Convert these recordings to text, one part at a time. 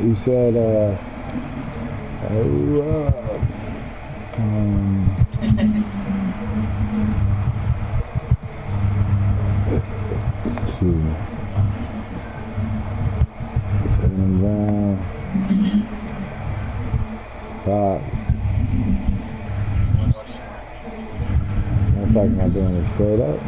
You said, excuse me. Putting them down. Fox. I'm talking about doing it straight up.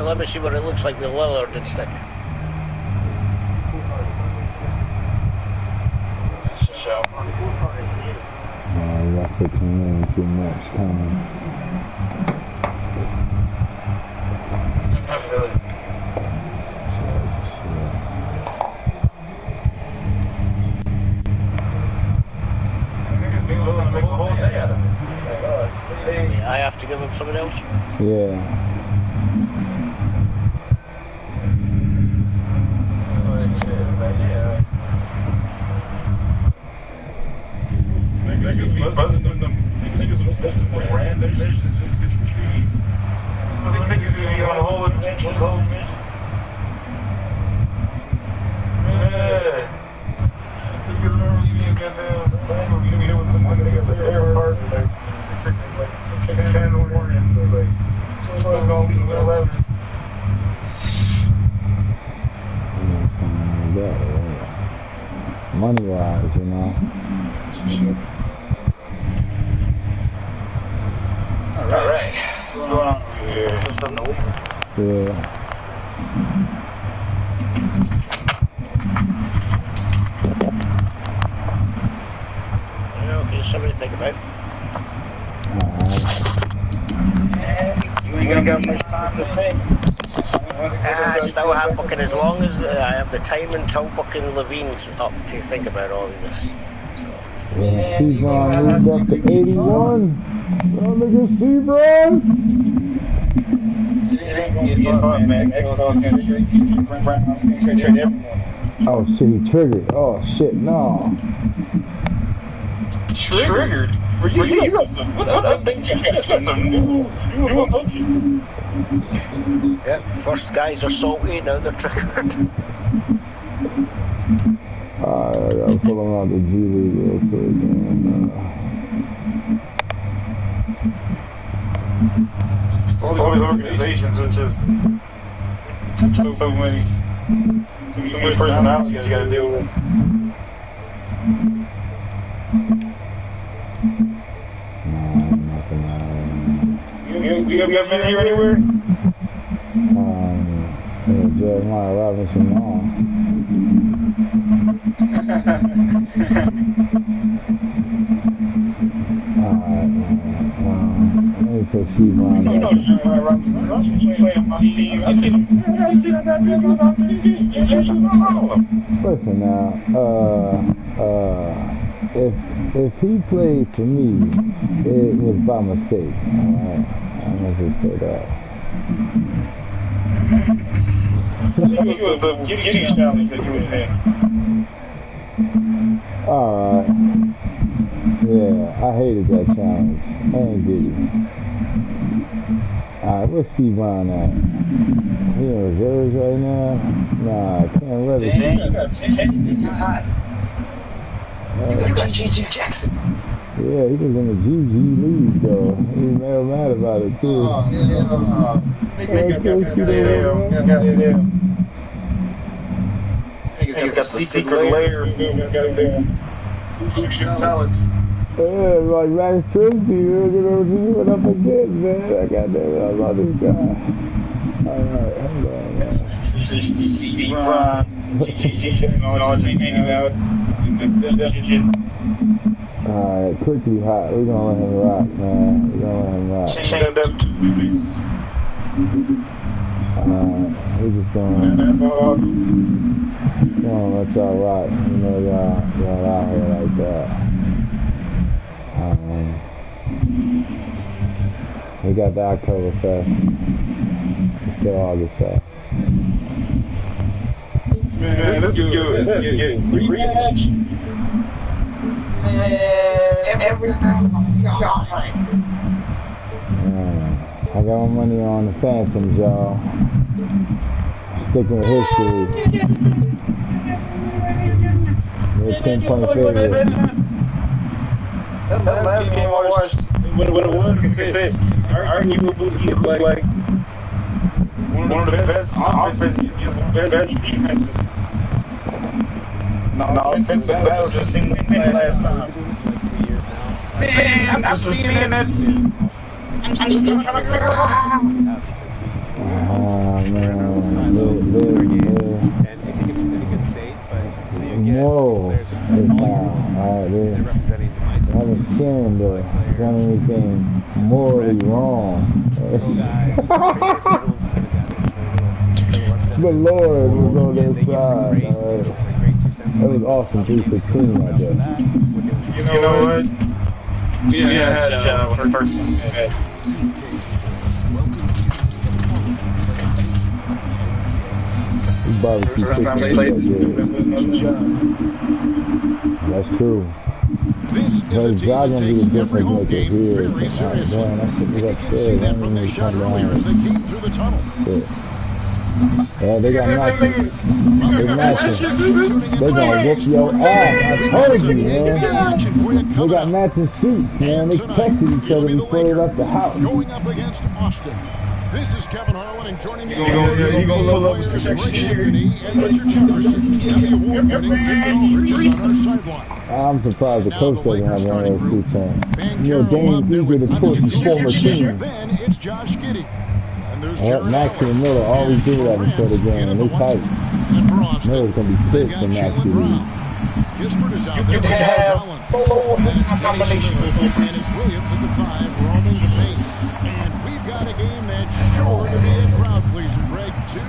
Let me see what it looks like with Lillard instead. You got 15 minutes too much time. I feel it. I have to give him someone else? Yeah. Niggas be busting them. Niggas be busting them random missions just because trees. Niggas be on a whole adventures, whole missions. Man. You remember you ain't got that bangle, you meet with somebody that got the air park, like 10 in the morning, like, so I'm gonna leave at 11. Money wise, you know. Alright. What's going on over here? Is there something to open? Yeah. Okay, something to think about. You ain't got much time to think. I still have booking as long as I have the time until booking Levine's up to think about all of this. So. Yeah, Sebron moved up to 81. Oh, look at Sebron. It ain't gonna be fun, man. Xbox gonna trade everyone. Oh shit, he triggered. Oh shit, no. Triggered? You got some, what updates you got? Some new emojis. Yep, first guys are salty, now they're triggered. Alright, I gotta pull him out the G League real quick. All these organizations are just so many personalities you gotta deal with. You have been here anywhere? Jeremiah Robinson, no. Alright, let me put Sebron No, Jeremiah Robinson. I see you playing my team. I see them. I got videos out there. Listen now, if he played for me, it was by mistake. Alright, I'm gonna just say that. It was the Giddy challenge that you was in. Alright. Yeah, I hated that challenge. I ain't Giddy. Alright, where's Sebron at? He in reserves right now? Nah, I can't let it. Dang, you got 10. This is hot. You got G.G. Jackson. Yeah, he was in the GG league though. He was mad about it too. Oh, Niggas got the secret layer of goddamn talents. Yeah, like Max Christie, you know what up again, man. I got that. I love this guy. Alright, hold on, man. Sebron. Alright, quickly hot. We're gonna let him rock, man. We're gonna let him rock. We're just gonna let y'all rock. You know, y'all out here like that. We got the Oktoberfest. It's still August though. Man, let's get rematch. I got my money on the Phantoms, y'all. Sticking with history. They're 10-point favorite. That last game I watched, what it was, arguably like one of the best offenses, best defenses. No, offensive battles just seemed like last time. Man, I'm seeing that too. I'm still trying to figure it out. Whoa, I haven't seen done anything morally wrong. The Lord was on their side. That was awesome 316 right there. You know what? We had first barbecue time they played. That's true. But y'all gonna be the difference maker here. Man, that shit was upstairs. I didn't even come down. Yeah, they got matches. They matches. They gonna whoop your ass. I told you, man. They got matching suits, man. They texted each other before they left the house. Going up against Austin. This is Kevin Harlan and joining me. You gonna load up with your section here. I'm surprised the coach doesn't have one of those suits on. You know, James Eager, the coach's former team. Then it's Josh Giddey. Max in the middle always do that before the game, and they tight. Miller's going to be pissed for Max to leave. You could have four combinations. And it's Williams at the 5, roaming the paint. And we've got a game that's sure to be a crowd pleaser, Greg. Two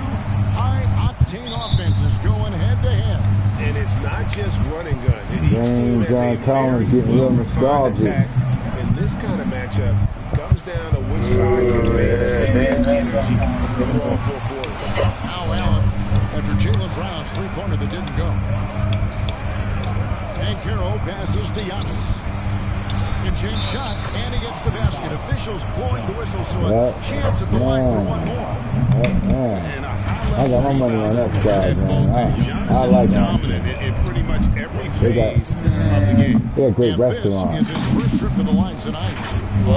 high-octane offenses going head-to-head. And it's not just running gun. James John Collins getting real nostalgic. In this kind of matchup, comes down to which side can manage energy overall 4 quarters. Now Allen, after Jaylen Brown's three-pointer that didn't go. And Carroll passes to Giannis. And James shot, and he gets the basket. Officials blowing the whistle, so a chance at the line for one more. I got my money on that side, man. I like that. Dominant in pretty much every phase of the game. They got great restaurants. This is his first trip to the line tonight. I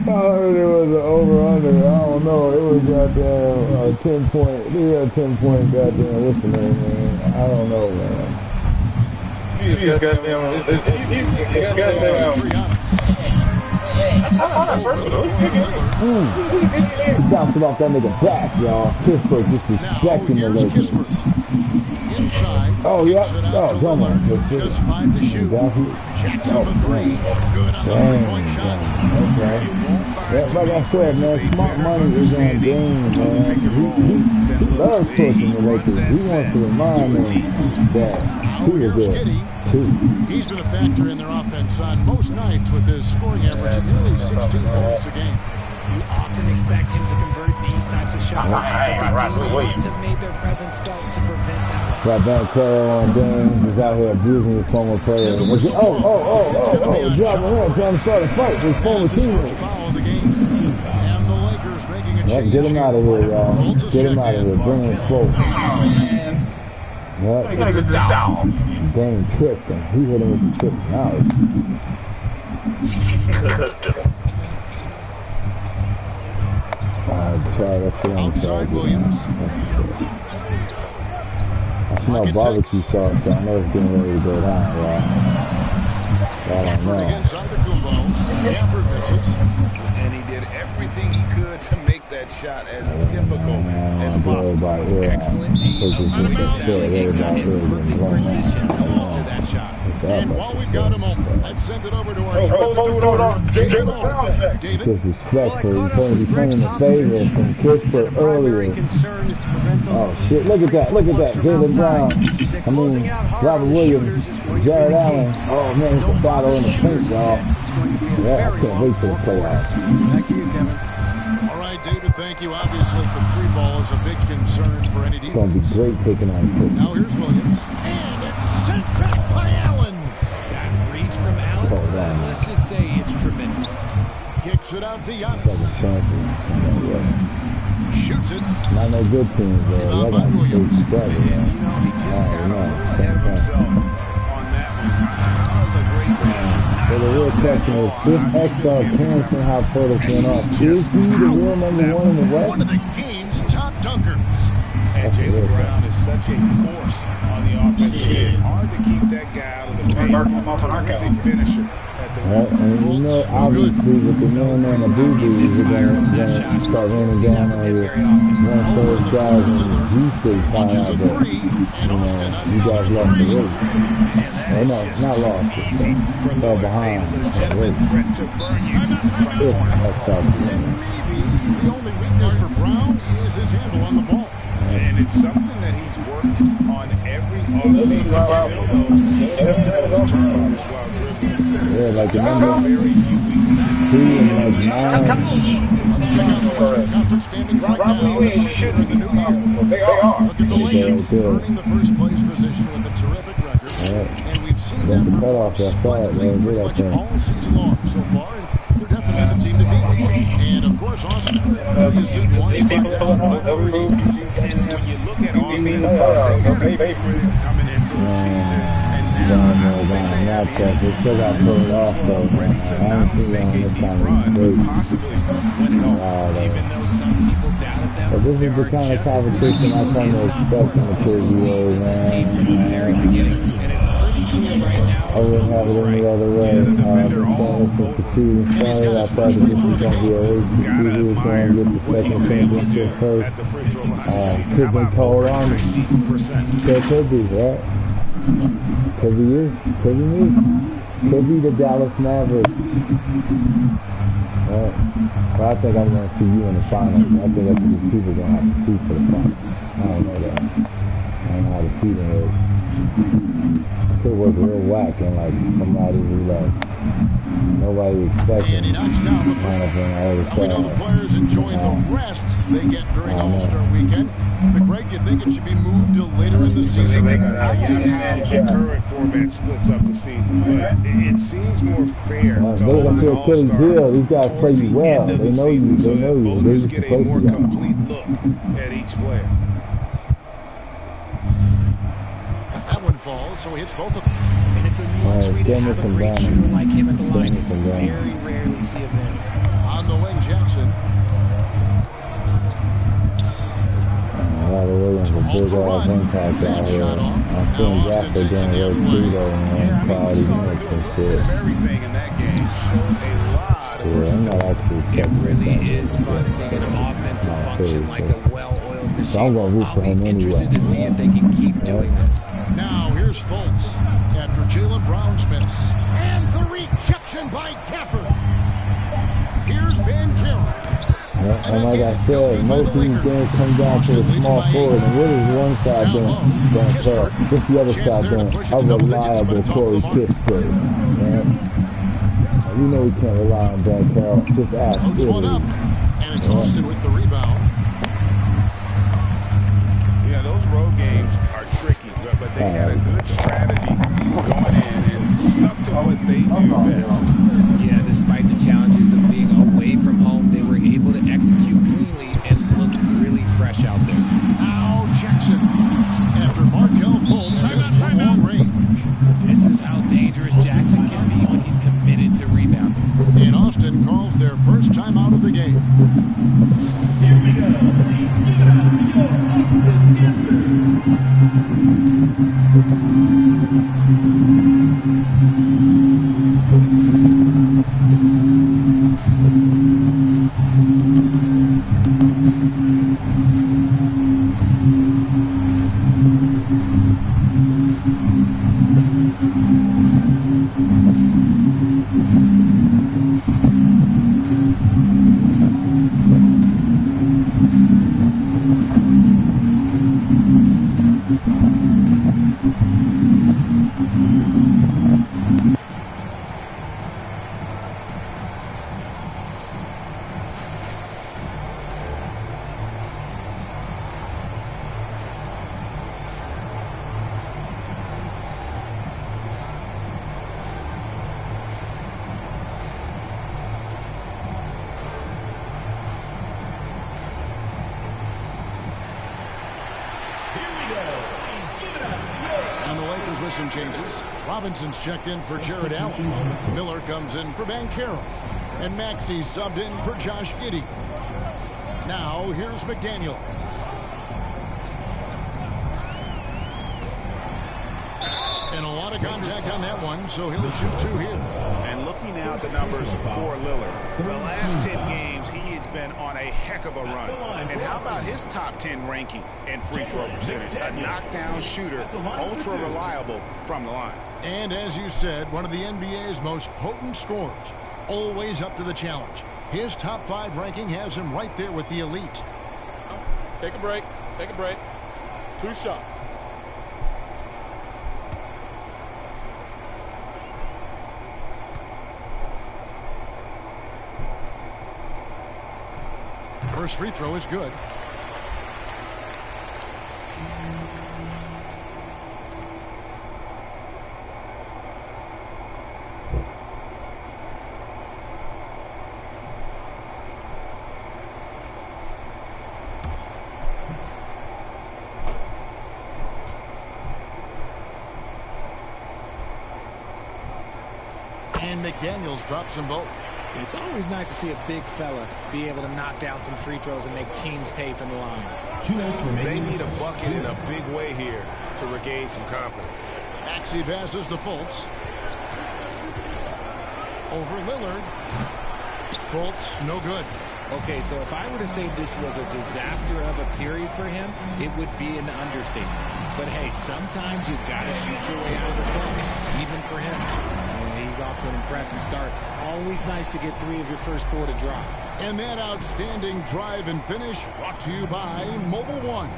heard it was an over-under. I don't know. It was goddamn 10-point. They had 10-point goddamn what's the name, man? I don't know, man. He's goddamn. I saw that first one. He bounced it off that nigga back, y'all. Pittsburgh disrespecting the Lakers. Oh, yeah. Oh, come on. Just 5 to shoot. Jacks up a 3. Good on the 3-point shot. Okay. Yeah, like I said, man, smart money is on game, man. He loves pushing the Lakers. He wants to remind them that he was there, too. He's been a factor in their offense on most nights with his scoring average of nearly 16 points a game. You often expect him to convert these types of shots, but the D must have made their presence felt to prevent that. Got Ben Carroll on James is out here abusing his former player. Dropping him, trying to start a fight with his former teammates. Get him out of here, y'all. Get him out of here. Bring him close. Yep. Dane tripped him. He hit him with the trip. Now Outside Williams. I smell barbecue sauce, so I know it's getting ready to go down, right? I don't know. Gafford misses, and he did everything he could to make that shot as difficult as possible. Excellent D avoided that. He got in perfect position to alter that shot. And while we've got him open, let's send it over to our David. Disrespectful. He's supposed to be playing in favor from Pittsburgh earlier. Oh, shit. Look at that. Look at that. Jaylen Brown. I mean, Robert Williams, Jared Allen. Oh, man, it's a battle in the paint, y'all. Yeah, I can't wait for the playoffs. Back to you, Kevin. All right, David, thank you. Obviously, the three ball is a big concern for any defense. It's going to be great taking on Pittsburgh. Now here's Williams. And it's sent back by Allen. That reach from Allen, let's just say it's tremendous. Kicks it out to Giannis. Second chances. Shoots it. Not no good teams, though. That got to be struggle, man. You know, he just got a little ahead of himself on that one. That was a great team. So the real question is, this X-Star canceling how Porter went off. Is he the real number one in the West? One of the game's top dunkers. And Jaylen Brown is such a force on the offensive end. Hard to keep that guy out of the paint. Terrific finisher at the Right, and you know, obviously, with the man and the boo-boos, you're going to start running down on your one-third guys and G-State find out that, you guys lost the race. Oh, no, not lost. Fell behind the race. If that's possible. The only weakness for Brown is his handle on the ball. And it's something that he's worked on every offseason. Yeah, like remember, 2 and like 9. They are. Look at the Lakers earning the first place position with a terrific record. And we've seen them perform splendidly pretty much all season long so far. And they're definitely the team to beat. And of course, Austin, they're just sitting one spot down. And when you look at Austin, they favorites coming into the season. They still got pulled off, though. I don't see them this time of possibly win it all. Even though some people doubted them, but this is the kind of competition I come to expect in the KBA, man. from the very beginning, and it's pretty clear right now. I wouldn't have it any other way. Since the season started, I thought that this was going to be a race to see who was going to get the second championship first. Could be called on. So it could be, right? Could be you. Could be me. Could be the Dallas Mavericks. Right. But I think I'm going to see you in the finals. I think that's what these people are going to have to see for the finals. I don't know that. I don't know how to see them. It was real whack and like somebody who like nobody expected kind of thing. We know the players enjoy the rest they get during All-Star Weekend. But Greg, you think it should be moved to later in the season? The current format splits up the season, but it seems more fair to hold an All-Star these guys play you well. They know you. They know you. Voters get a more complete look at each player. That one falls, so he hits both of them. And it's a luxury to have a great shooter like him at the line. You very rarely see a miss. On the wing, Jackson. Robert Williams a big ass impact out here. I'm seeing Gafford doing those too, though, man. Quality minutes and shit. Everything in that game showed a lot of I'm not actually It really is fun seeing an offensive function like a well-oiled machine. So I'm going to root for him I'll be interested anyway. to see if they can keep doing this. Now here's Fultz after Jaylen Brown's miss. And the rejection by Gafford. Here's Ben Carroll. And like I said, most of these games come down to the small forward. And what is one side doing? What's the other side doing? A reliable Corey Kispert. You know we can't rely on Ben Carroll. Just ask. And it's Austin with the rebound. Yeah, those road games are tricky, but they had a good strategy going in and stuck to what they do best. Yeah, despite the challenges of being away from home, they were able to execute cleanly and look really fresh out there. Now Jackson, after Markelle Fultz missed from long range. This is how dangerous Jackson can be when he's committed to rebounding. And Austin calls their first time out of the game. Here we go. Please give it up for Austin Dancer. Some changes. Robinson's checked in for Jared Allen. Miller comes in for Banchero. And Maxey's subbed in for Josh Giddey. Now, here's McDaniel. And a lot of contact on that one, so he'll shoot 2 here. And looking now at the numbers for Lillard. The last 10 games, he has been on a heck of a run. And how about his top 10 ranking in free throw percentage? A knockdown shooter, ultra reliable from the line. And as you said, one of the NBA's most potent scorers. Always up to the challenge. His top 5 ranking has him right there with the elite. Take a break. Take a break. 2 shots. First free throw is good. And McDaniels drops them both. It's always nice to see a big fella be able to knock down some free throws and make teams pay from the line. 2 minutes remaining. They need a bucket in a big way here to regain some confidence. Maxey passes to Fultz. Over Lillard. Fultz, no good. Okay, so if I were to say this was a disaster of a period for him, it would be an understatement. But hey, sometimes you gotta shoot your way out of the slump, even for him. He's off to an impressive start. Always nice to get 3 of your first 4 to drop. And that outstanding drive and finish brought to you by Mobile One.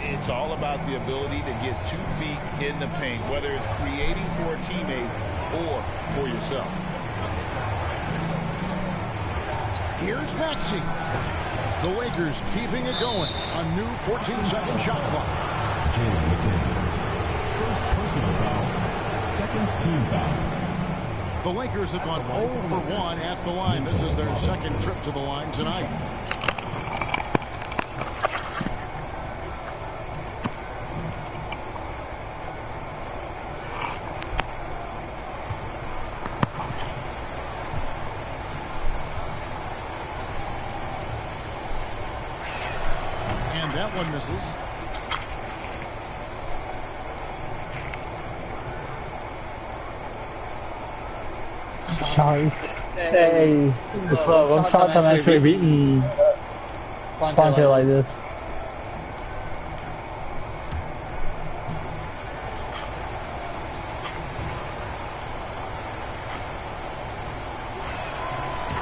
It's all about the ability to get 2 feet in the paint, whether it's creating for a teammate or for yourself. Here's Maxey. The Lakers keeping it going. A new 14-second shot clock. First personal foul. Second team foul. The Lakers have gone 0 for 1 at the line. This is their second trip to the line tonight. And that one misses. Hey, one shot time actually beaten Ponte like this.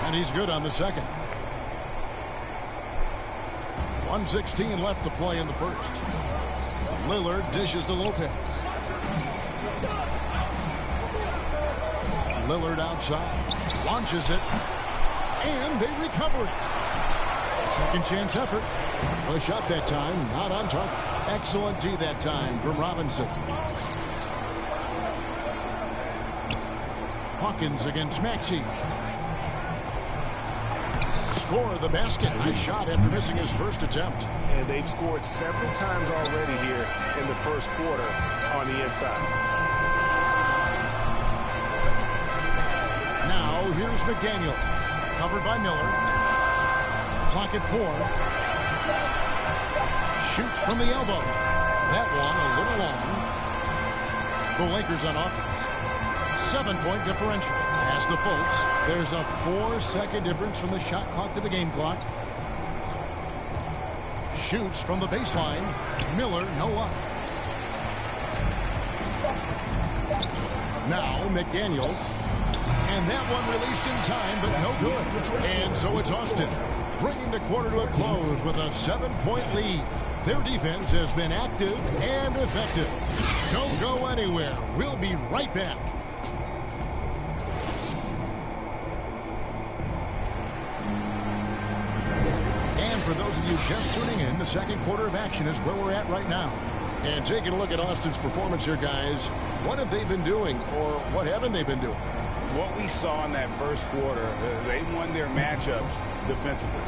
And he's good on the second. 1:16 left to play in the first. Lillard dishes to Lopez. Lillard outside, launches it, and they recover it. Second chance effort. A shot that time, not on target. Excellent D that time from Robinson. Hawkins against Maxey. Score the basket. Nice shot after missing his first attempt. And they've scored several times already here in the first quarter on the inside. Now, here's McDaniels. Covered by Miller. Clock at 4. Shoots from the elbow. That one a little long. The Lakers on offense. 7-point differential. Pass to Fultz. There's a 4-second difference from the shot clock to the game clock. Shoots from the baseline. Miller, no luck. Now McDaniels. And that one released in time, but no good. And so it's Austin, bringing the quarter to a close with a 7-point lead. Their defense has been active and effective. Don't go anywhere. We'll be right back. And for those of you just tuning in, the second quarter of action is where we're at right now. And taking a look at Austin's performance here, guys, what have they been doing, or what haven't they been doing? What we saw in that first quarter, they won their matchups defensively.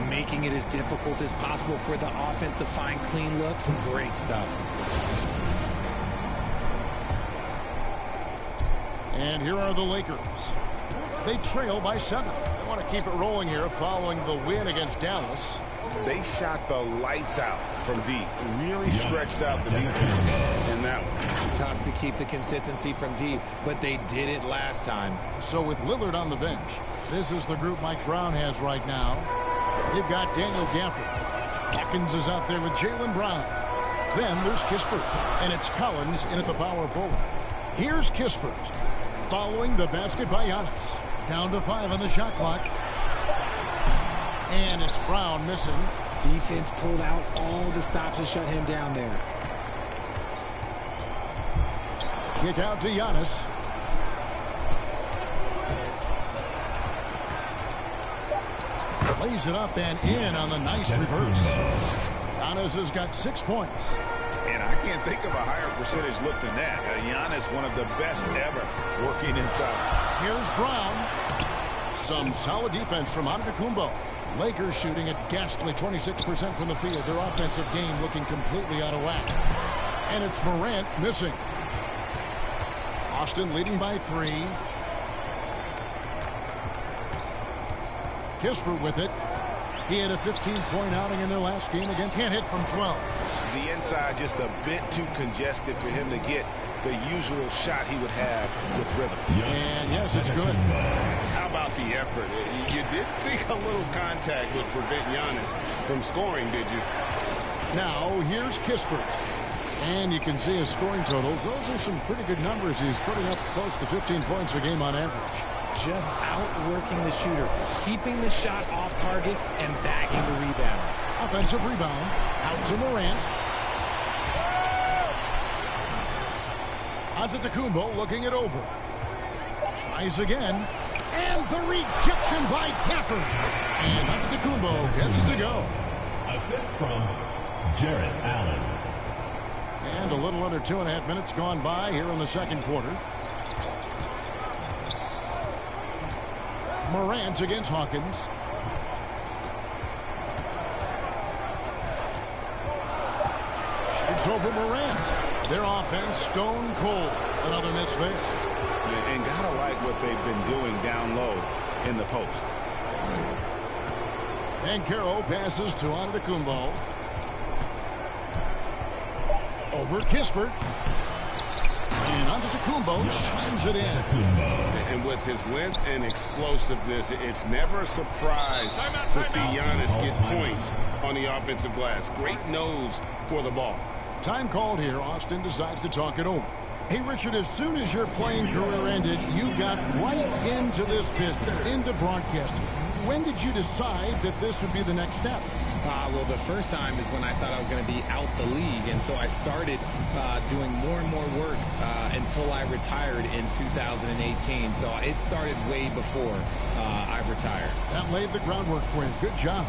Making it as difficult as possible for the offense to find clean looks. Great stuff. And here are the Lakers. They trail by 7. They want to keep it rolling here following the win against Dallas. They shot the lights out from deep. Really stretched out the defense in that one. Tough to keep the consistency from deep, but they did it last time. So with Lillard on the bench, this is the group Mike Brown has right now. They've got Daniel Gafford. Hawkins is out there with Jaylen Brown. Then there's Kispert, and it's Collins in at the power forward. Here's Kispert, following the basket by Giannis. Down to 5 on the shot clock. And it's Brown missing. Defense pulled out all the stops to shut him down there. Kick out to Giannis. Lays it up and in on the nice reverse. Giannis has got 6 points. And I can't think of a higher percentage look than that. Giannis, one of the best ever working inside. Here's Brown. Some solid defense from Antetokounmpo. Lakers shooting a ghastly 26% from the field. Their offensive game looking completely out of whack. And it's Morant missing. Austin leading by 3. Kispert with it. He had a 15-point outing in their last game again. Can't hit from 12. The inside just a bit too congested for him to get the usual shot he would have with rhythm. And yes, it's good. How about the effort? You did think a little contact would prevent Giannis from scoring, did you? Now, here's Kispert. And you can see his scoring totals. Those are some pretty good numbers. He's putting up close to 15 points a game on average. Just outworking the shooter, keeping the shot off target and bagging the rebound. Offensive rebound. Out to Morant. Antetokounmpo looking it over. Tries again. And the rejection by Gafford. And Antetokounmpo gets it to go. Assist from Jarrett Allen. And a little under 2.5 minutes gone by here in the second quarter. Morant against Hawkins. Shoots over Morant. Their offense stone cold. Another miss there. And gotta like what they've been doing down low in the post. And Caro passes to Antetokounmpo. Over Kispert. And Antetokounmpo shines it in. And with his length and explosiveness, it's never a surprise to see Giannis get points on the offensive glass. Great nose for the ball. Time called here. Austin decides to talk it over. Hey, Richard, as soon as your playing career ended, you got right into this business, into broadcasting. When did you decide that this would be the next step? Well, the first time is when I thought I was going to be out the league, and so I started doing more and more work until I retired in 2018. So it started way before I retired. That laid the groundwork for you. Good job.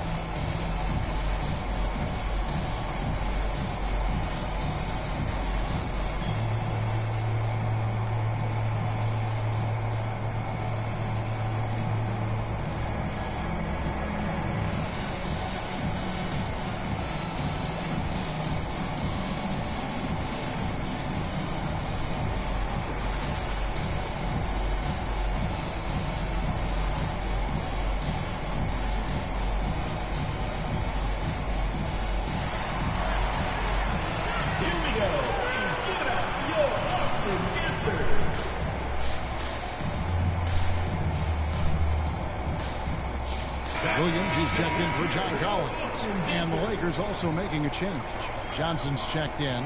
Williams is checked in for John Collins. And the Lakers also making a change. Johnson's checked in.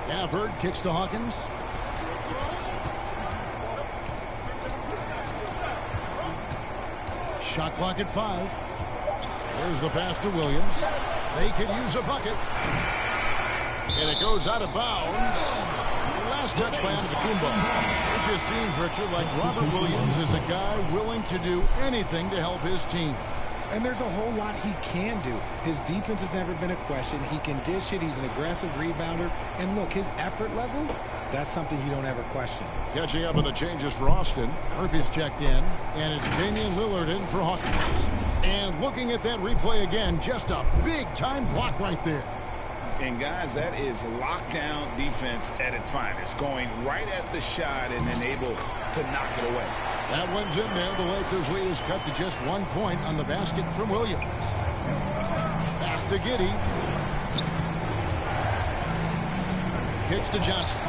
Gafford kicks to Hawkins. Shot clock at 5. There's the pass to Williams. They could use a bucket. And it goes out of bounds. Last touch by Antetokounmpo. It just seems, Richard, like Robert Williams is a guy willing to do anything to help his team. And there's a whole lot he can do. His defense has never been a question. He can dish it. He's an aggressive rebounder. And look, his effort level, that's something you don't ever question. Catching up with the changes for Austin. Murphy's checked in. And it's Damian Lillard in for Hawkins. And looking at that replay again, just a big-time block right there. And, guys, that is lockdown defense at its finest. Going right at the shot and then able to knock it away. That one's in there. The Lakers lead is cut to just 1 point on the basket from Williams. Pass to Giddey. Kicks to Johnson.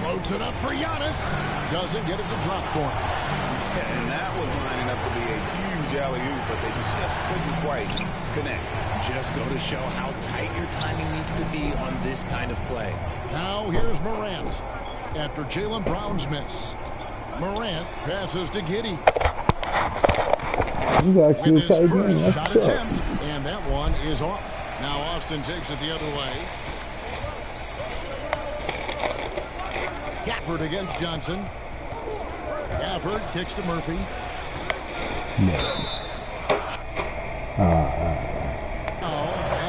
Floats it up for Giannis. Doesn't get it to drop for him. Yeah, and that was lining up to be a huge alley-oop, but they just couldn't quite connect. Just go to show how tight your timing needs to be on this kind of play. Now here's Morant. After Jaylen Brown's miss. Morant passes to Giddey. With his first shot attempt, and that one is off. Now Austin takes it the other way. Gafford against Johnson. Gafford kicks to Murphy.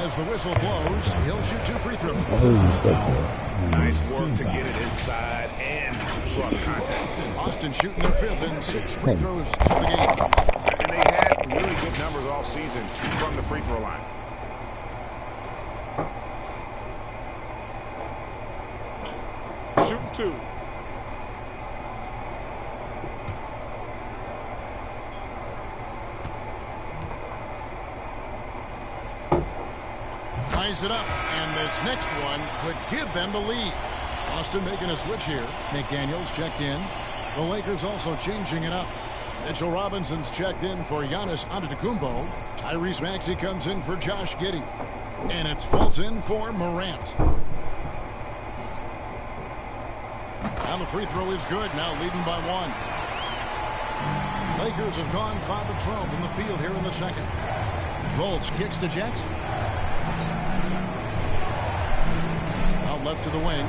As the whistle blows, he'll shoot 2 free throws. Nice work to get it inside and draw the contact. Austin shooting their 5th and 6 free throws to the game. And they had really good numbers all season from the free throw line. Shooting 2. Ties it up, and this next one could give them the lead. Austin making a switch here. McDaniels checked in. The Lakers also changing it up. Mitchell Robinson's checked in for Giannis Antetokounmpo. Tyrese Maxey comes in for Josh Giddey. And it's Fulton for Morant. And the free throw is good, now leading by 1. Lakers have gone 5 of 12 from the field here in the second. Fultz kicks to Jackson. Out left to the wing.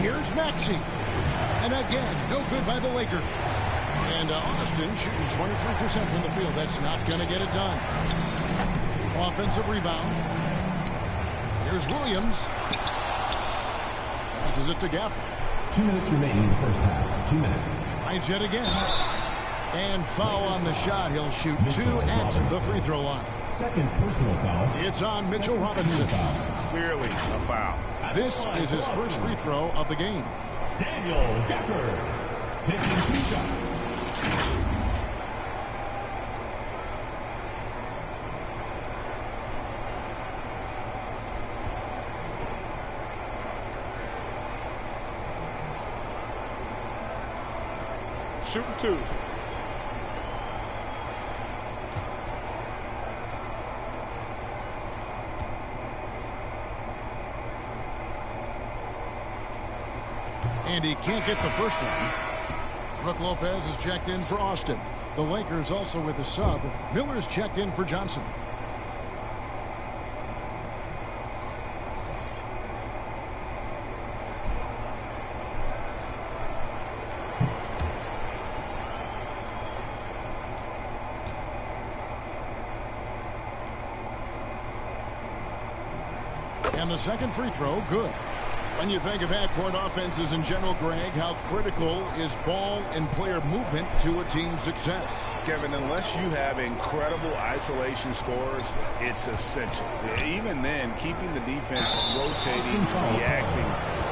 Here's Maxey. And again, no good by the Lakers. And Austin shooting 23% from the field. That's not going to get it done. Offensive rebound. Here's Williams. Passes it to Gafford. 2 minutes remaining in the first half. 2 minutes. Tries yet again. And foul on the shot. He'll shoot 2 at the free throw line. Second personal foul. It's on Mitchell Robinson. Clearly a foul. This is his first free throw of the game. Daniel Gafford taking 2 shots. Shooting 2. And he can't get the first one. Brook Lopez is checked in for Austin. The Lakers also with a sub. Miller's checked in for Johnson. And the second free throw, good. When you think of half-court offenses in general, Greg, how critical is ball and player movement to a team's success? Kevin, unless you have incredible isolation scores, it's essential. Even then, keeping the defense rotating and reacting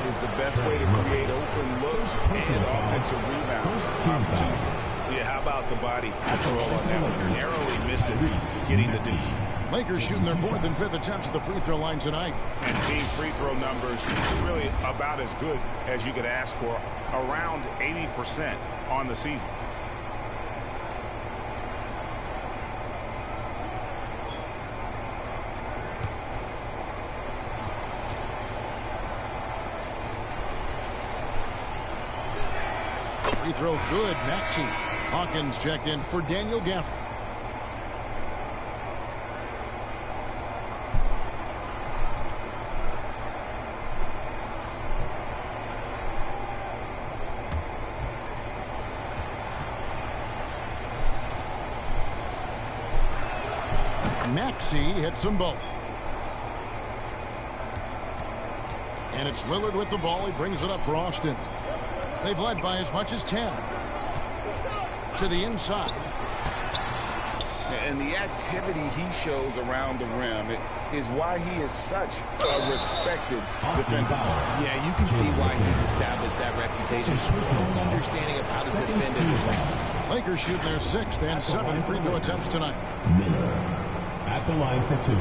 is the best way to create open looks and offensive rebound opportunities. Yeah, how about the body control on that one? Narrowly misses getting the deuce. Lakers shooting their 4th and 5th attempts at the free throw line tonight. And team free throw numbers really about as good as you could ask for, around 80% on the season. Free throw good. Maxey. Hawkins checked in for Daniel Gafford. Maxey hits them both. And it's Lillard with the ball. He brings it up for Austin. They've led by as much as 10. To the inside. And the activity he shows around the rim is why he is such a respected defender. Yeah, you can see why he's established that reputation. Strong understanding of how to defend in the rim. Lakers shooting their 6th and 7th free throw attempts tonight. Miller at the line for 2.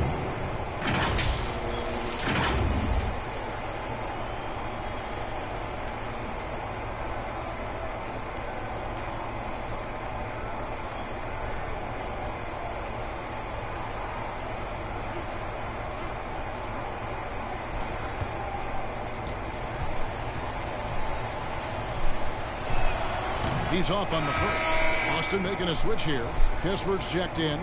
He's off on the first. Austin making a switch here. Kispert's checked in.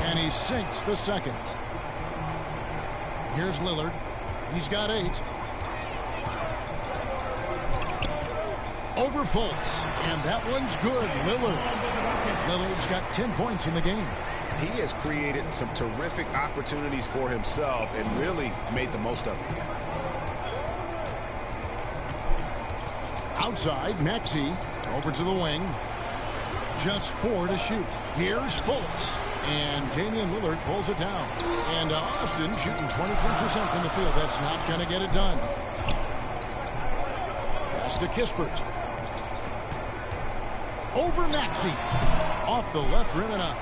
And he sinks the second. Here's Lillard. He's got 8. Over Fultz, and that one's good. Lillard's got 10 points in the game. He has created some terrific opportunities for himself and really made the most of it. Outside, Maxey over to the wing. Just 4 to shoot. Here's Fultz, and Damian Lillard pulls it down. And Austin shooting 23% from the field. That's not going to get it done. Pass to Kispert. Over Maxey. Off the left rim and up.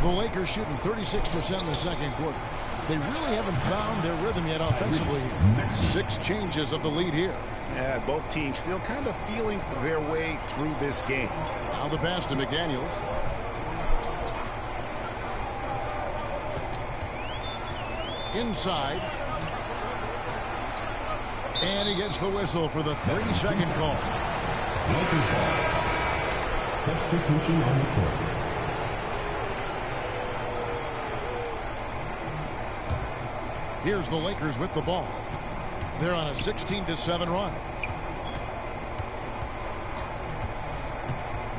The Lakers shooting 36% in the second quarter. They really haven't found their rhythm yet offensively. 6 changes of the lead here. Yeah, both teams still kind of feeling their way through this game. Now the pass to McDaniels. Inside. And he gets the whistle for the 30-second call. Lakers ball. Substitution on the court. Here's the Lakers with the ball. They're on a 16-7 run.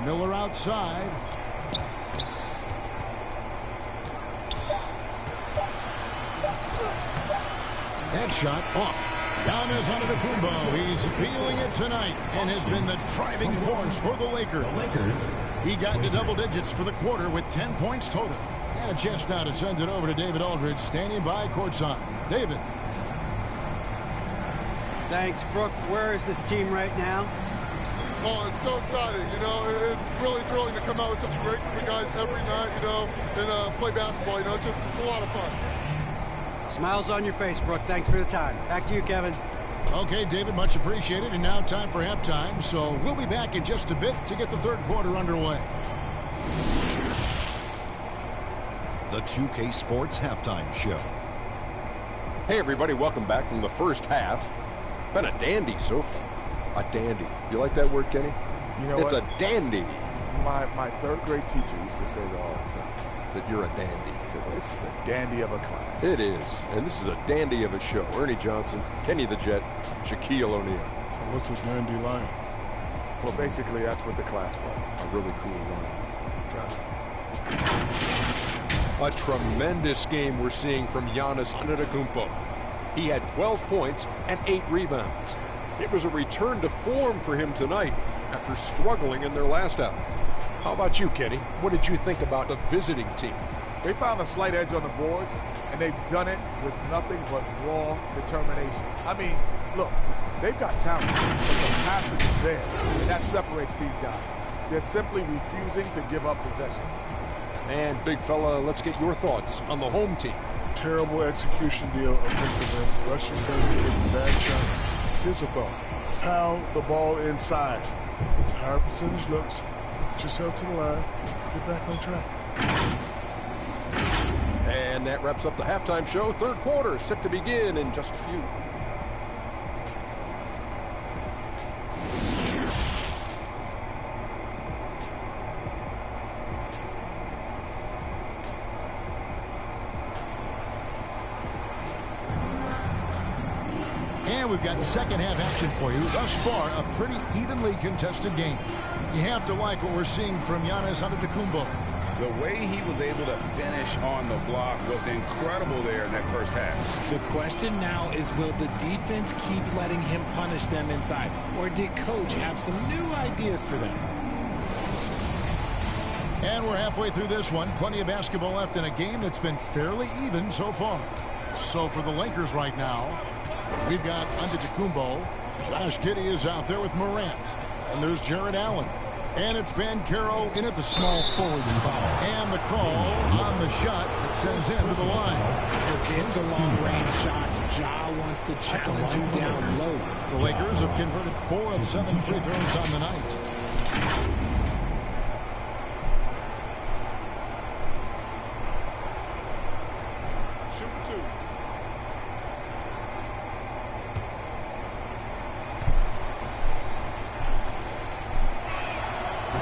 Miller outside. That shot off. Giannis Antetokounmpo. He's feeling it tonight and has been the driving force for the Lakers. He got into double digits for the quarter with 10 points total. And a chance now to send it over to David Aldridge, standing by courtside. David. Thanks, Brooke. Where is this team right now? Oh, it's so exciting. You know, it's really thrilling to come out with such a great group of guys every night, you know, and play basketball. You know, it's a lot of fun. Smiles on your face, Brooke. Thanks for the time. Back to you, Kevin. Okay, David, much appreciated. And now time for halftime. So we'll be back in just a bit to get the third quarter underway. The 2K Sports Halftime Show. Hey, everybody. Welcome back from the first half. Been a dandy so far. A dandy. You like that word, Kenny? You know it's what? a dandy. My third grade teacher used to say that all the time. That you're a dandy. He said, this is a dandy of a class. It is. And this is a dandy of a show. Ernie Johnson, Kenny the Jet, Shaquille O'Neal. What's a dandy line? Well, basically, that's what the class was. A really cool line. A tremendous game we're seeing from Giannis Antetokounmpo. He had 12 points and 8 rebounds. It was a return to form for him tonight after struggling in their last outing. How about you, Kenny? What did you think about the visiting team? They found a slight edge on the boards, and they've done it with nothing but raw determination. I mean, look, they've got talent, but the passing is there, and that separates these guys. They're simply refusing to give up possession. And, big fella, let's get your thoughts on the home team. Terrible execution deal offensively. Rushing dirty, taking bad shots. Here's a thought. Pound the ball inside. Higher percentage looks. Get yourself to the line. Get back on track. And that wraps up the halftime show. Third quarter set to begin in just a few. And we've got second half action for you. Thus far, a pretty evenly contested game. You have to like what we're seeing from Giannis Antetokounmpo. The way he was able to finish on the block was incredible there in that first half. The question now is, will the defense keep letting him punish them inside? Or did Coach have some new ideas for them? And we're halfway through this one. Plenty of basketball left in a game that's been fairly even so far. So for the Lakers right now, we've got Antetokounmpo. Josh Giddey is out there with Morant. And there's Jared Allen. And it's Banchero in at the small forward spot. And the call on the shot that sends him to the line. Forget the long-range shots. Ja wants to challenge you down low. The Lakers have converted 4 of 7 free throws on the night.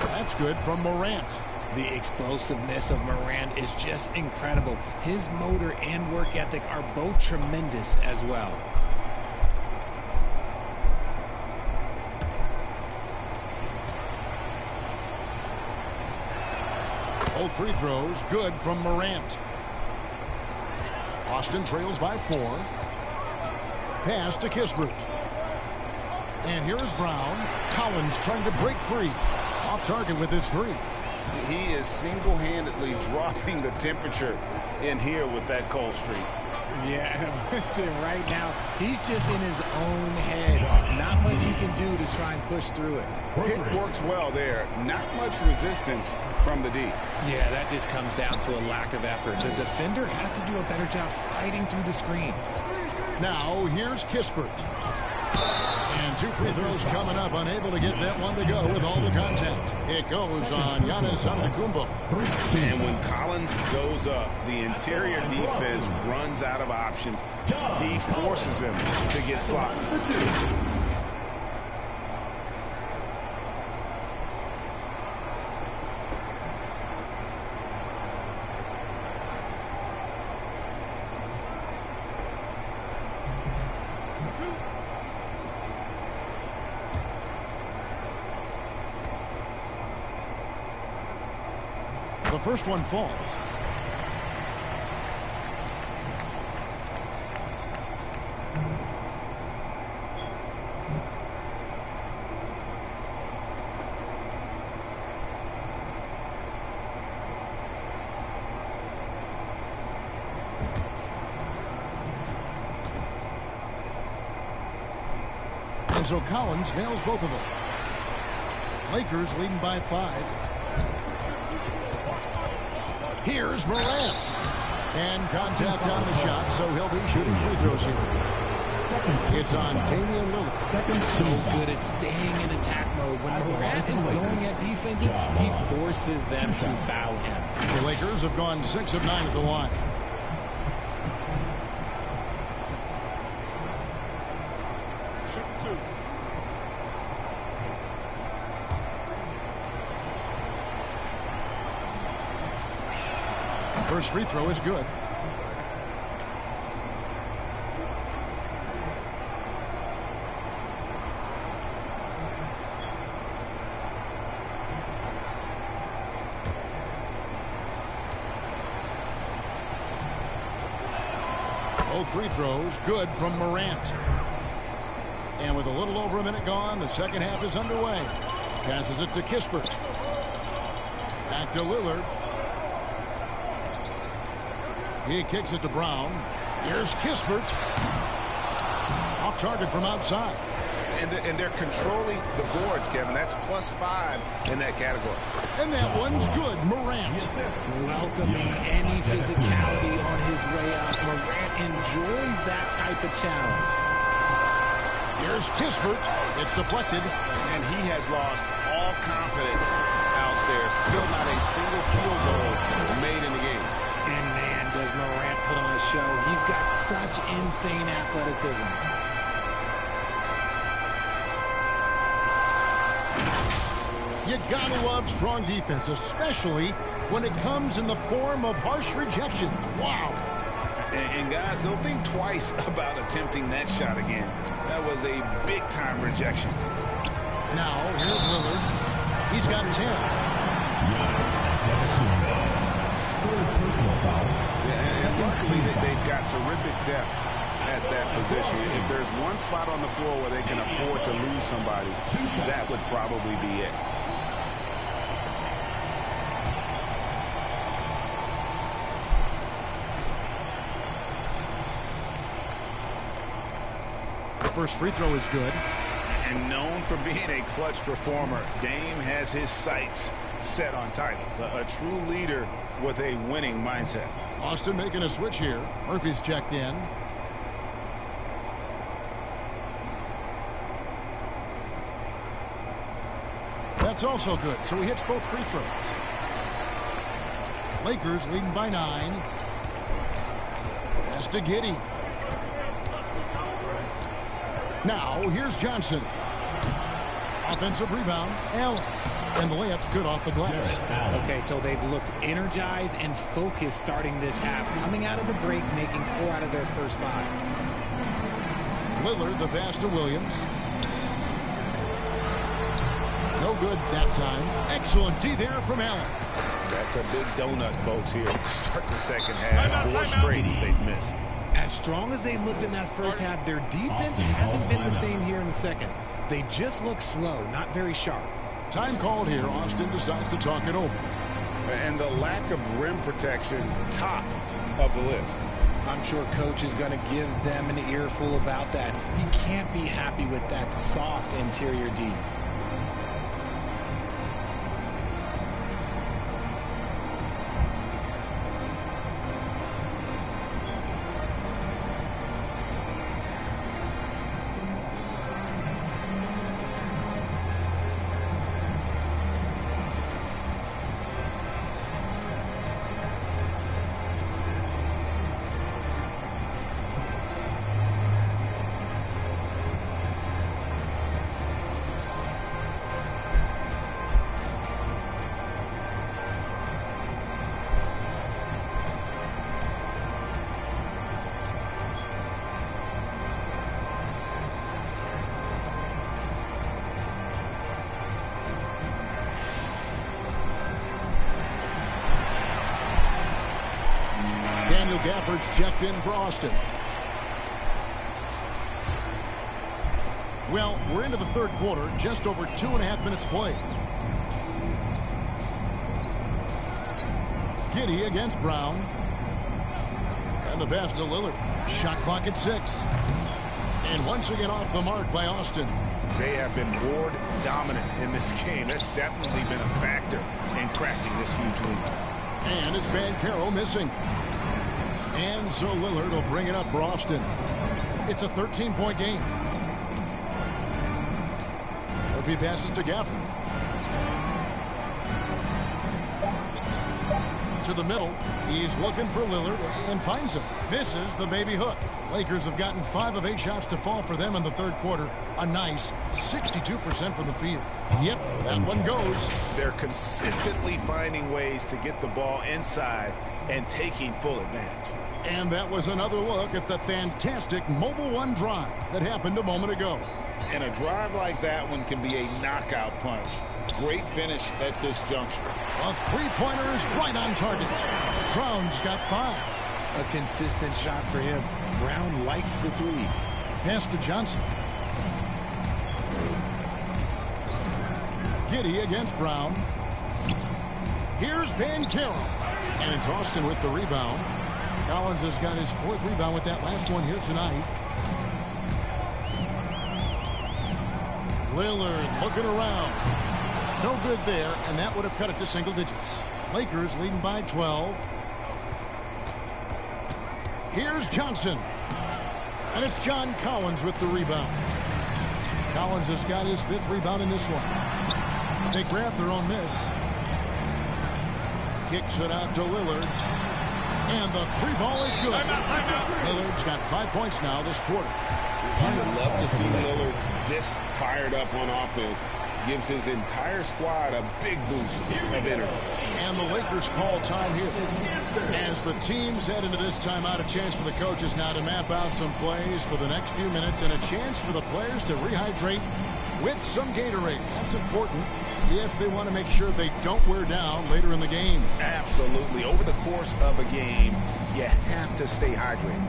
That's good from Morant. The explosiveness of Morant is just incredible. His motor and work ethic are both tremendous as well. Both free throws good from Morant. Austin trails by 4. Pass to Kispert. And here is Brown. Collins trying to break free. Off target with his 3. He is single-handedly dropping the temperature in here with that cold streak. Yeah, right now, he's just in his own head. Not much you can do to try and push through it. Pick works well there. Not much resistance from the D. Yeah, that just comes down to a lack of effort. The defender has to do a better job fighting through the screen. Now, here's Kispert. And 2 free throws coming up, unable to get that one to go with all the contact. It goes on Giannis Antetokounmpo. And when Collins goes up, the interior defense runs out of options. He forces him to get sloppy. The first one falls. And so Collins nails both of them. Lakers leading by 5. Here's Morant. And contact on the shot, so he'll be shooting free throws here. It's on Damian Lillard. So good at staying in attack mode. When Morant is going at defenses, he forces them to foul him. The Lakers have gone 6 of 9 at the line. First free throw is good. Both free throws good from Morant. And with a little over a minute gone, the second half is underway. Passes it to Kispert. Back to Lillard. He kicks it to Brown. Here's Kispert. Off target from outside. And they're controlling the boards, Kevin. That's +5 in that category. And that one's good. Morant. Welcoming any physicality on his way out. Morant enjoys that type of challenge. Here's Kispert. It's deflected. And he has lost all confidence out there. Still not a single field goal made in the game. And man, does Morant put on a show. He's got such insane athleticism. You gotta love strong defense, especially when it comes in the form of harsh rejections. Wow. And guys, don't think twice about attempting that shot again. That was a big-time rejection. Now, here's Lillard. He's got 10. And luckily, they've got terrific depth at that position. If there's one spot on the floor where they can afford to lose somebody, that would probably be it. First free throw is good. And known for being a clutch performer, Dame has his sights set on titles. A true leader with a winning mindset. Austin making a switch here. Murphy's checked in. That's also good, so he hits both free throws. Lakers leading by 9. Pass to Giddey. Now, here's Johnson. Offensive rebound, Allen. And the layup's good off the glass. Okay, so they've looked energized and focused starting this half. Coming out of the break, making 4 out of their first 5. Lillard, the pass to Williams. No good that time. Excellent D there from Allen. That's a big donut, folks, here to start the second half. 4 straight they've missed. As strong as they looked in that first half, their defense hasn't been the same here in the second. They just look slow, not very sharp. Time called here. Austin decides to talk it over. And the lack of rim protection, top of the list. I'm sure coach is going to give them an earful about that. He can't be happy with that soft interior D. Gafford's checked in for Austin. Well, we're into the third quarter, just over 2.5 minutes played. Giddey against Brown. And the pass to Lillard. Shot clock at 6. And once again off the mark by Austin. They have been board dominant in this game. That's definitely been a factor in cracking this huge lead. And it's Banchero missing. And so Lillard will bring it up for Austin. It's a 13-point game. Murphy passes to Gafford. To the middle. He's looking for Lillard and finds him. Misses the baby hook. Lakers have gotten 5 of 8 shots to fall for them in the third quarter. A nice 62% from the field. Yep, that one goes. They're consistently finding ways to get the ball inside and taking full advantage. And that was another look at the fantastic Mobile One drive that happened a moment ago. And a drive like that one can be a knockout punch. Great finish at this juncture. A three-pointer is right on target. Brown's got 5. A consistent shot for him. Brown likes the 3. Pass to Johnson. Giddey against Brown. Here's Banchero. And it's Austin with the rebound. Collins has got his 4th rebound with that last one here tonight. Lillard looking around. No good there, and that would have cut it to single digits. Lakers leading by 12. Here's Johnson. And it's John Collins with the rebound. Collins has got his 5th rebound in this one. They grab their own miss. Kicks it out to Lillard. And the 3-ball is good. Lillard's got 5 points now this quarter. You would love to see Lillard this fired up on offense. Gives his entire squad a big boost of energy. And the Lakers call time here. As the teams head into this timeout, a chance for the coaches now to map out some plays for the next few minutes and a chance for the players to rehydrate with some Gatorade. That's important if they want to make sure they don't wear down later in the game. Absolutely. Over the course of a game, you have to stay hydrated.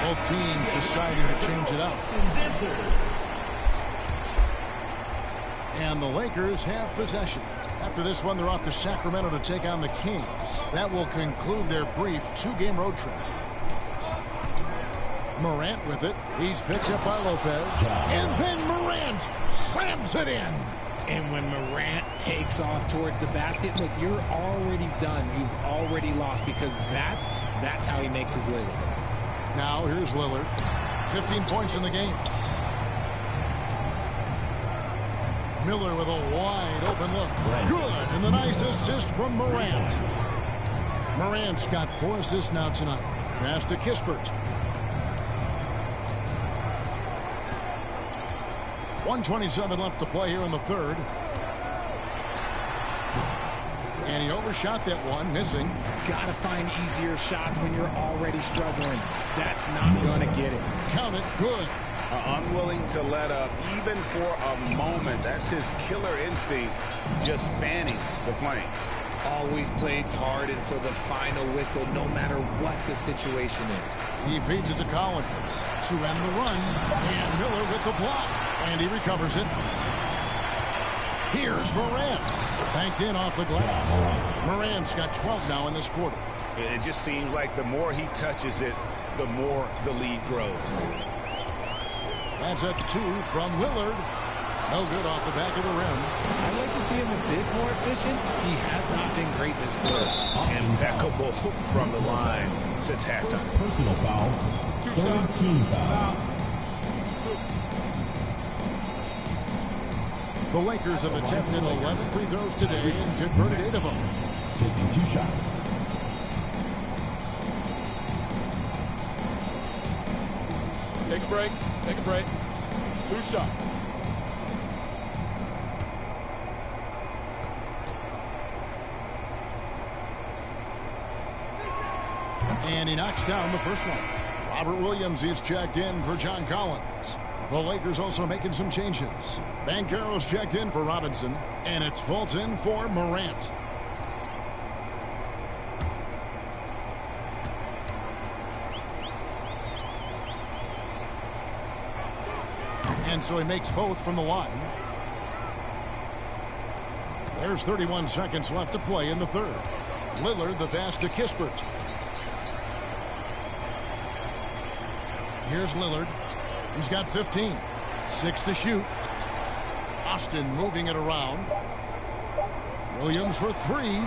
Both teams deciding to change it up. And the Lakers have possession. After this one, they're off to Sacramento to take on the Kings. That will conclude their brief 2-game road trip. Morant with it. He's picked up by Lopez. And then Morant slams it in. And when Morant takes off towards the basket, look, you're already done. You've already lost because that's how he makes his living. Now here's Lillard. 15 points in the game. Miller with a wide open look. Good. And the nice assist from Morant. Morant's got 4 assists now tonight. Pass to Kispert. 1:27 left to play here in the third. And he overshot that one, missing. Gotta find easier shots when you're already struggling. That's not gonna get it. Count it. Good. Unwilling to let up even for a moment. That's his killer instinct, just fanning the flame. Always plays hard until the final whistle, no matter what the situation is. He feeds it to Collins to end the run. And Miller with the block. And he recovers it. Here's Morant. Banked in off the glass. Morant's got 12 now in this quarter. It just seems like the more he touches it, the more the lead grows. That's a 2 from Lillard. No good off the back of the rim. I'd like to see him a bit more efficient. He has not been great this quarter. Impeccable from the line since halftime. Personal foul. 3rd team foul. The Lakers have attempted 11 free throws today and converted 8 of them. Taking 2 shots. Take a break. Take a break. 2 shots. And he knocks down the first one. Robert Williams is checked in for John Collins. The Lakers also making some changes. Banchero's checked in for Robinson. And it's Fulton for Morant. And so he makes both from the line. There's 31 seconds left to play in the third. Lillard the pass to Kispert. Here's Lillard. He's got 15. 6 to shoot. Austin moving it around. Williams for 3.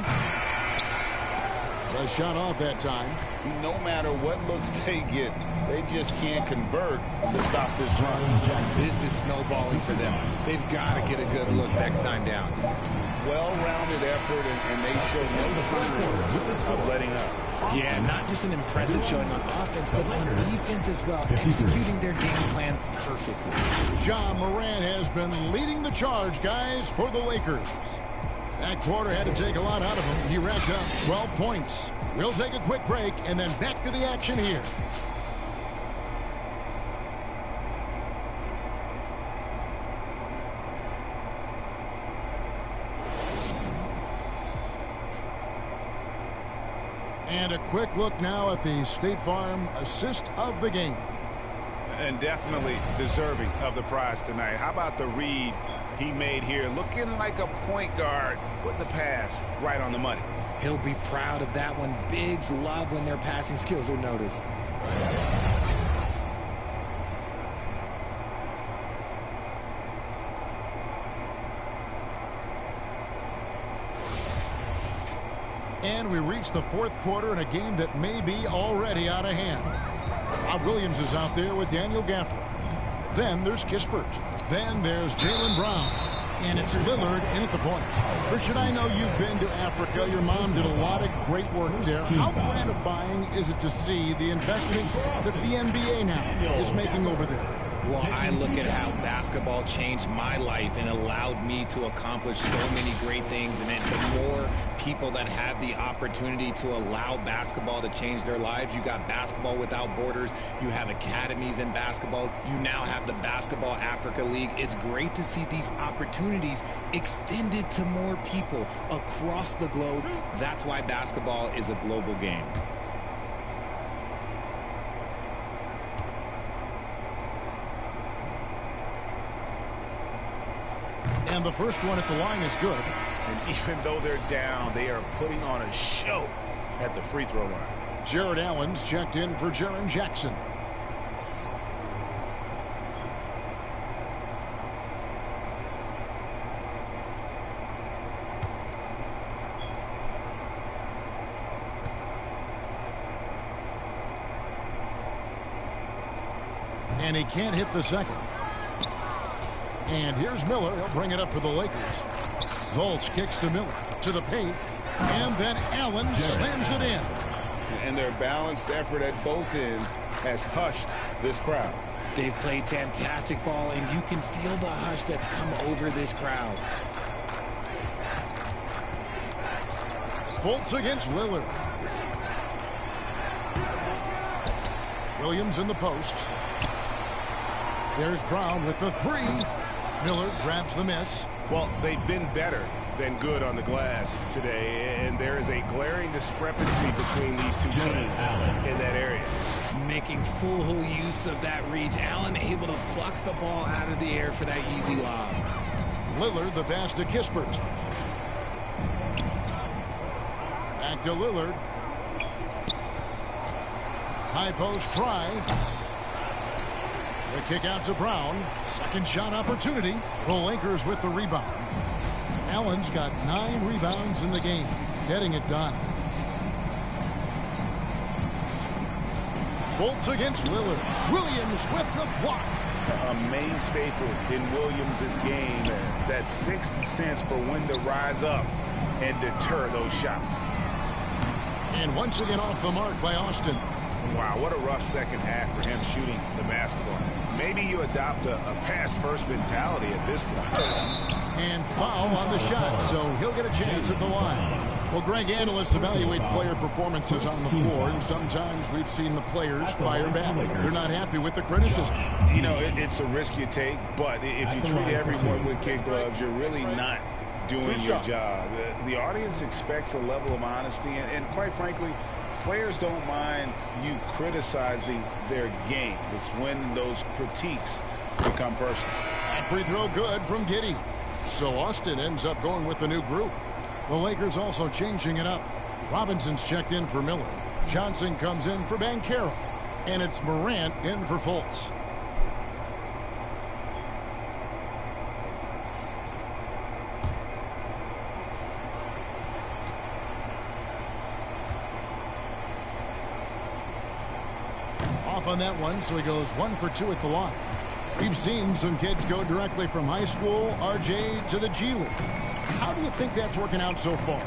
The shot off that time. No matter what looks they get, They just can't convert to stop this run. This is snowballing for them. They've got to get a good look next time down. Well-rounded effort, and they show no signs of letting up. Yeah, not just an impressive showing on offense, but on defense as well, executing their game plan perfectly. Ja Morant has been leading the charge, guys, for the Lakers. That quarter had to take a lot out of him. He racked up 12 points. We'll take a quick break and then back to the action here. And a quick look now at the State Farm assist of the game. And definitely deserving of the prize tonight. How about the read he made here? Looking like a point guard, putting the pass right on the money. He'll be proud of that one. Bigs love when their passing skills are noticed. And we reach the fourth quarter in a game that may be already out of hand. Rob Williams is out there with Daniel Gafford. Then there's Kispert. Then there's Jaylen Brown. And it's Lillard in at the point. Richard, I know you've been to Africa. Your mom did a lot of great work there. How gratifying is it to see the investment that the NBA now is making over there? Well, I look at how basketball changed my life and allowed me to accomplish so many great things. And the more people that have the opportunity to allow basketball to change their lives, you got Basketball Without Borders, you have academies in basketball, you now have the Basketball Africa League. It's great to see these opportunities extended to more people across the globe. That's why basketball is a global game. And the first one at the line is good. And even though they're down, they are putting on a show at the free throw line. Jared Allen's checked in for Jaren Jackson. And he can't hit the second. And here's Miller. He'll bring it up for the Lakers. Volch kicks to Miller. To the paint. And then Allen slams it in. And their balanced effort at both ends has hushed this crowd. They've played fantastic ball, and you can feel the hush that's come over this crowd. Fultz against Lillard. Williams in the post. There's Brown with the three. Miller grabs the miss. Well, they've been better than good on the glass today, and there is a glaring discrepancy between these two teams in that area. Making full use of that reach. Allen able to pluck the ball out of the air for that easy lob. Lillard the pass to Kispert. Back to Lillard. High post try. The kick out to Brown. Second shot opportunity. The Lakers with the rebound. Allen's got 9 rebounds in the game. Getting it done. Fultz against Lillard. Williams with the block. A main staple in Williams' game. That sixth sense for when to rise up and deter those shots. And once again off the mark by Austin. Wow, what a rough second half for him shooting the basketball. Maybe you adopt a pass-first mentality at this point. And foul on the shot, so he'll get a chance at the line. Well, Greg, analysts evaluate player performances on the floor, and sometimes we've seen the players fire back. They're not happy with the criticism. You know, it's a risk you take, but if you treat everyone with kid gloves, you're really not doing your job. The audience expects a level of honesty, and quite frankly, players don't mind you criticizing their game. It's when those critiques become personal. That free throw good from Giddey. So Austin ends up going with the new group. The Lakers also changing it up. Robinson's checked in for Miller. Johnson comes in for Banchero. And it's Morant in for Fultz. off on that one, so he goes 1 for 2 at the line. We've seen some kids go directly from high school, RJ, to the G League. How do you think that's working out so far?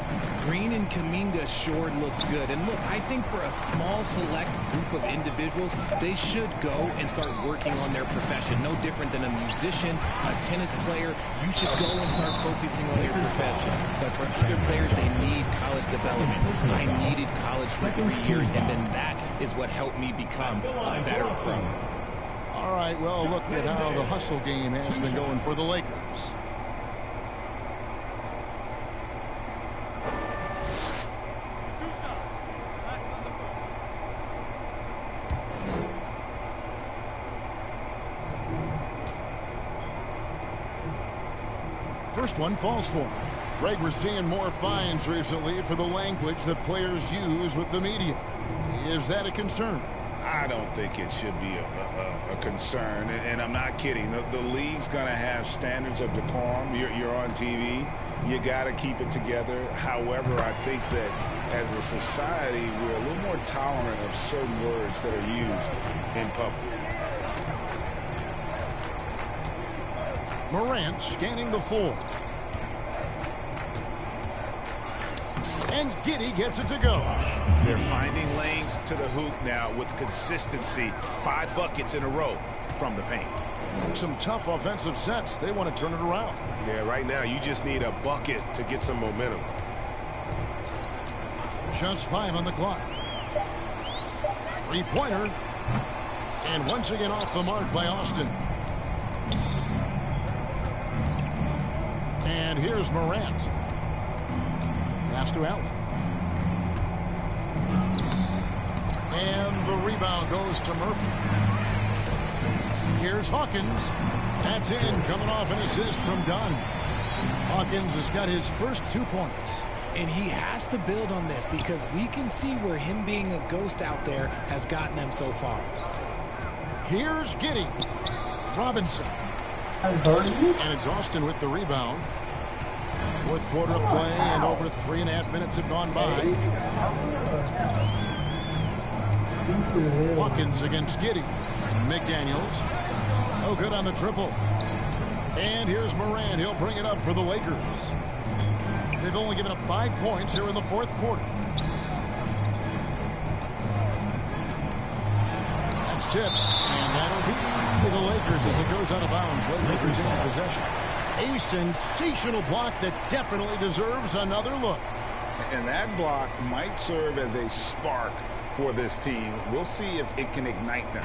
Green and Kaminga sure look good. And look, I think for a small select group of individuals, they should go and start working on their profession. No different than a musician, a tennis player. You should go and start focusing on your profession. But for other players, they need college development. I needed college for 3 years, and then that is what helped me become a better pro. All right, well, look at how the hustle game has been going for the Lakers. First one falls for him. Greg, we're seeing more fines recently for the language that players use with the media. Is that a concern? I don't think it should be a concern, and I'm not kidding. The league's going to have standards of decorum. You're on TV. You got to keep it together. However, I think that as a society, we're a little more tolerant of certain words that are used in public. Morant scanning the floor. And Giddey gets it to go. They're finding lanes to the hoop now with consistency. 5 buckets in a row from the paint. Some tough offensive sets. They want to turn it around. Yeah, right now you just need a bucket to get some momentum. Just 5 on the clock. 3-pointer. And once again off the mark by Austin. And here's Morant. Pass to Allen. And the rebound goes to Murphy. Here's Hawkins. That's in, coming off an assist from Dunn. Hawkins has got his first 2 points. And he has to build on this because we can see where him being a ghost out there has gotten them so far. Here's Giddey. Robinson. And it's Austin with the rebound. Fourth quarter of play, and over 3.5 minutes have gone by. Hawkins against Giddey. McDaniels. No good on the triple. And here's Morant. He'll bring it up for the Lakers. They've only given up 5 points here in the fourth quarter. That's tipped. And that'll be the Lakers as it goes out of bounds. Lakers retain possession. A sensational block that definitely deserves another look. And that block might serve as a spark for this team. We'll see if it can ignite them.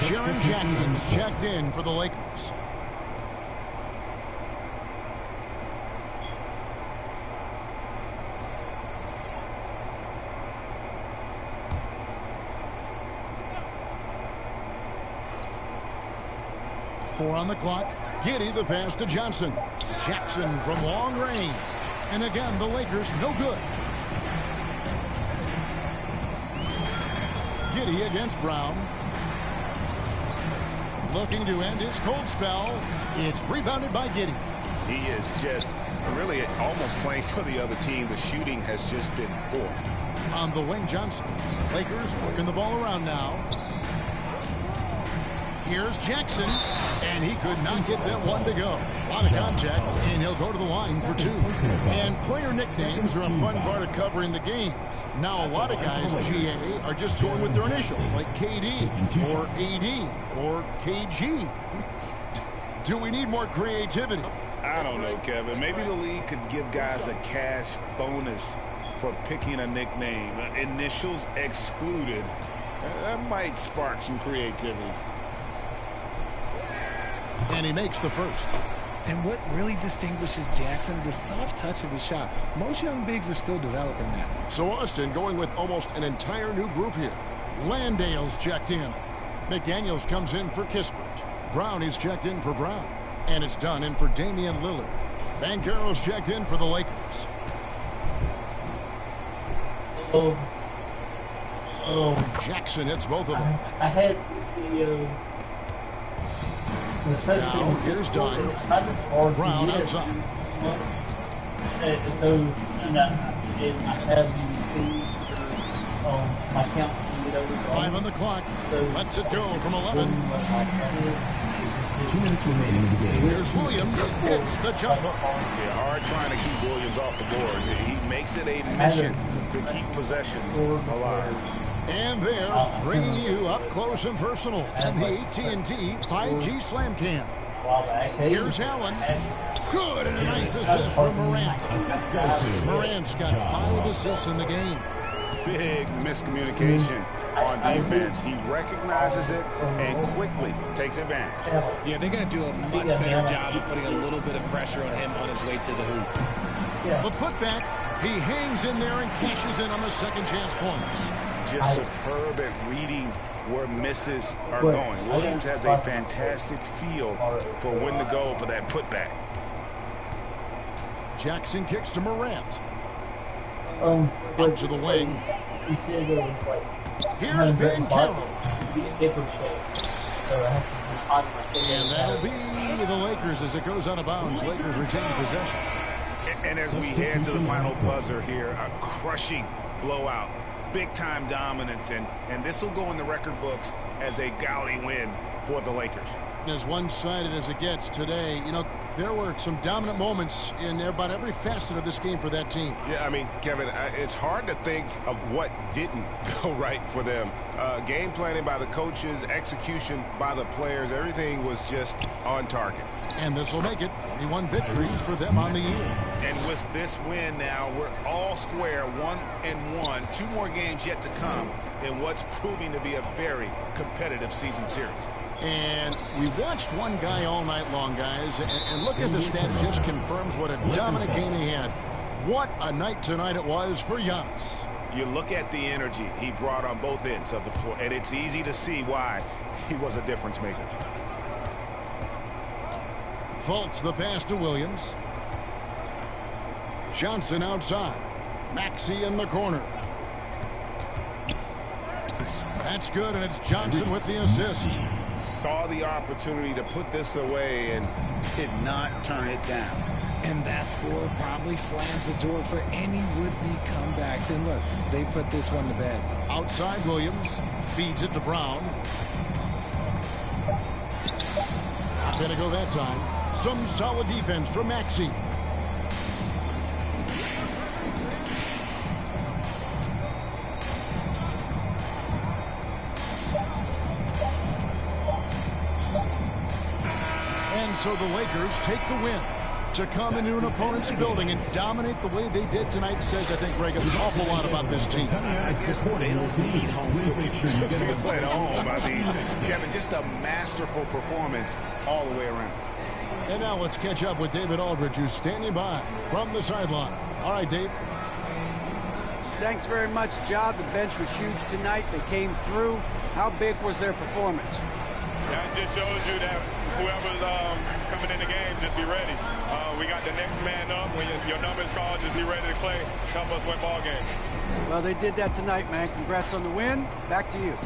Jaren Jackson's checked in for the Lakers. Four on the clock. Giddey the pass to Johnson. Jackson from long range. And again, the Lakers no good. Giddey against Brown. Looking to end his cold spell. It's rebounded by Giddey. He is just really almost playing for the other team. The shooting has just been poor. On the wing, Johnson. Lakers working the ball around now. Here's Jackson, and he could not get that one to go. A lot of contact, and he'll go to the line for 2. And player nicknames are a fun part of covering the games. Now, a lot of guys, GA, are just going with their initial, like KD, or AD, or KG. Do we need more creativity? I don't know, Kevin. Maybe the league could give guys a cash bonus for picking a nickname. Initials excluded. That might spark some creativity. And he makes the first. And what really distinguishes Jackson, the soft touch of his shot. Most young bigs are still developing that. So Austin going with almost an entire new group here. Landale's checked in. McDaniels comes in for Kispert. Brown is checked in for Brown. And it's done in for Damian Lillard. Banchero's checked in for the Lakers. Jackson hits both of them. I had the... Now, here's Dunn. Brown outside. So, and I had my count 5 on the clock. Lets it go from 11. 2 minutes remaining in the game. Here's Williams. Hits the jump hook. Yeah, hard trying to keep Williams off the boards. He makes it a mission to keep possessions alive. And they're bringing you up close and personal at the AT&T 5G Slam Cam. Here's Allen. Good, and a nice assist from Morant. Morant's got 5 assists in the game. Big miscommunication on defense. He recognizes it and quickly takes advantage. Yeah, they're going to do a much better job of putting a little bit of pressure on him on his way to the hoop. The putback, he hangs in there and cashes in on the second chance points. Just superb at reading where misses are going. Williams has a fantastic feel for when to go for that putback. Jackson kicks to Morant. Out to the wing. Here's Ben Carroll. And that'll be the Lakers as it goes out of bounds. Lakers retain possession. And as we head to the final buzzer here, a crushing blowout. Big-time dominance, and this will go in the record books as a gaudy win for the Lakers. As one-sided as it gets today, you know, there were some dominant moments in about every facet of this game for that team. Yeah, I mean, Kevin, it's hard to think of what didn't go right for them. Game planning by the coaches, execution by the players, everything was just on target. And this will make it 41 victories for them on the year. And with this win now, we're all square, 1-1. 2 more games yet to come in what's proving to be a very competitive season series. And we watched one guy all night long, guys, and look at the stats, just confirms what a dominant game he had. What a night tonight it was for Giannis. You look at the energy he brought on both ends of the floor, and it's easy to see why he was a difference maker. Fultz the pass to Williams. Johnson outside. Maxey in the corner. That's good, and it's Johnson with the assist. Saw the opportunity to put this away and did not turn it down. And that score probably slams the door for any would-be comebacks. And look, they put this one to bed. Outside Williams. Feeds it to Brown. Not going to go that time. Some solid defense from Maxey. And so the Lakers take the win. To come into an opponent's building and dominate the way they did tonight says, I think, Greg, an awful lot about this team. I guess they don't need home cooking to feel at home. I mean, Kevin, just a masterful performance all the way around. And now let's catch up with David Aldridge, who's standing by from the sideline. All right, Dave. Thanks very much, Ja. The bench was huge tonight. They came through. How big was their performance? That just shows you that whoever's coming in the game, just be ready. We got the next man up. When your number is called, just be ready to play. Help us win ball games. Well, they did that tonight, man. Congrats on the win. Back to you.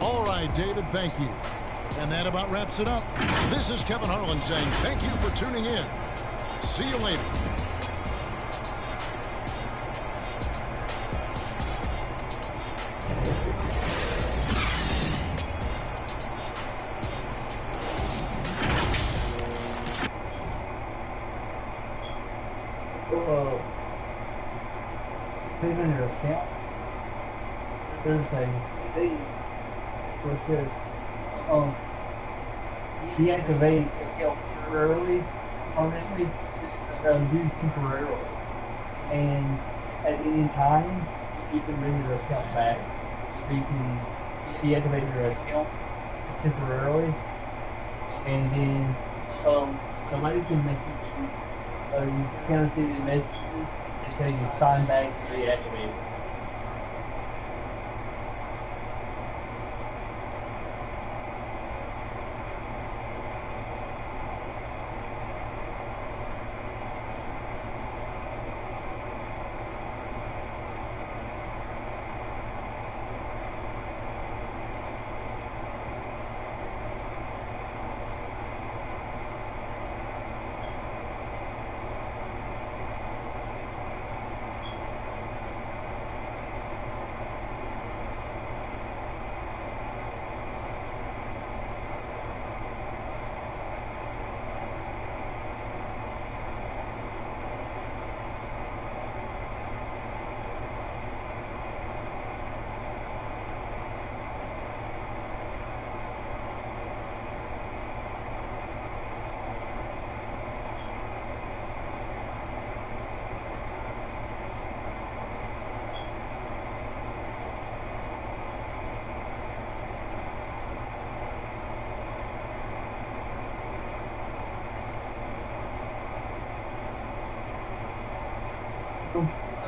All right, David, thank you. And that about wraps it up. This is Kevin Harlan saying thank you for tuning in. See you later. In your account, there's a thing where it says deactivate account temporarily, permanently, do temporarily, and at any time you can bring your account back. You can deactivate your account temporarily, and then somebody can message you. You can receive the messages until you sign back and reactivate it.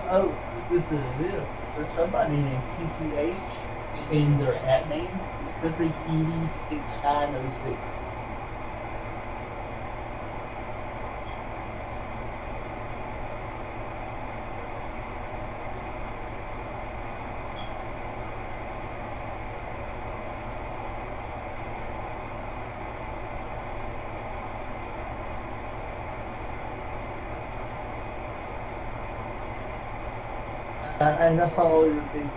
Oh, listen to this. There's somebody named CCH in their at name, Country Cutie 906. And that's all I really think.